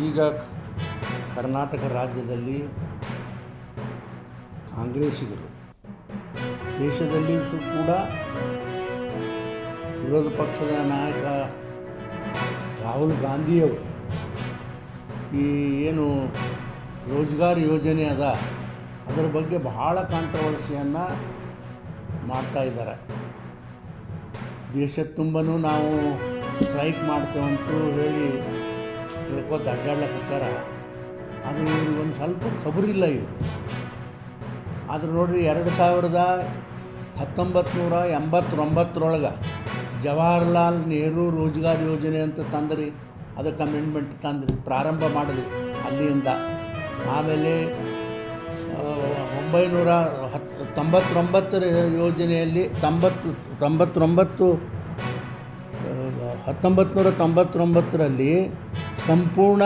ಈಗ ಕರ್ನಾಟಕ ರಾಜ್ಯದಲ್ಲಿ ಕಾಂಗ್ರೆಸ್ಸಿಗರು, ದೇಶದಲ್ಲಿಯೂ ಕೂಡ ವಿರೋಧ ಪಕ್ಷದ ನಾಯಕ ರಾಹುಲ್ ಗಾಂಧಿಯವರು ಈ ಏನು ರೋಜ್ಗಾರ್ ಯೋಜನೆ ಅದ ಅದರ ಬಗ್ಗೆ ಬಹಳ ಕಾಂಟ್ರವರ್ಸಿಯನ್ನು ಮಾಡ್ತಾಯಿದ್ದಾರೆ. ದೇಶದ ತುಂಬನೂ ನಾವು ಸ್ಟ್ರೈಕ್ ಮಾಡ್ತೇವಂತೂ ಹೇಳಿ ಹೇಳ್ಕೋತ ಅಡ್ಡಾಡ್ಲಕತ್ತಾರ. ಆದರೆ ಇವ್ರಿಗೆ ಒಂದು ಸ್ವಲ್ಪ ಖಬರಿಲ್ಲ ಇವರು. ಆದ್ರೆ ನೋಡಿರಿ, 1989 ಜವಾಹರ್ಲಾಲ್ ನೆಹರು ರೋಜ್ಗಾರ್ ಯೋಜನೆ ಅಂತ ತಂದ್ರಿ, ಅದಕ್ಕೆ ಅಮೆಂಡ್ಮೆಂಟ್ ತಂದ್ರಿ, ಪ್ರಾರಂಭ ಮಾಡಿದ್ರಿ ಅಲ್ಲಿಂದ. ಆಮೇಲೆ 1999 ಯೋಜನೆಯಲ್ಲಿ 1999ರಲ್ಲಿ ಸಂಪೂರ್ಣ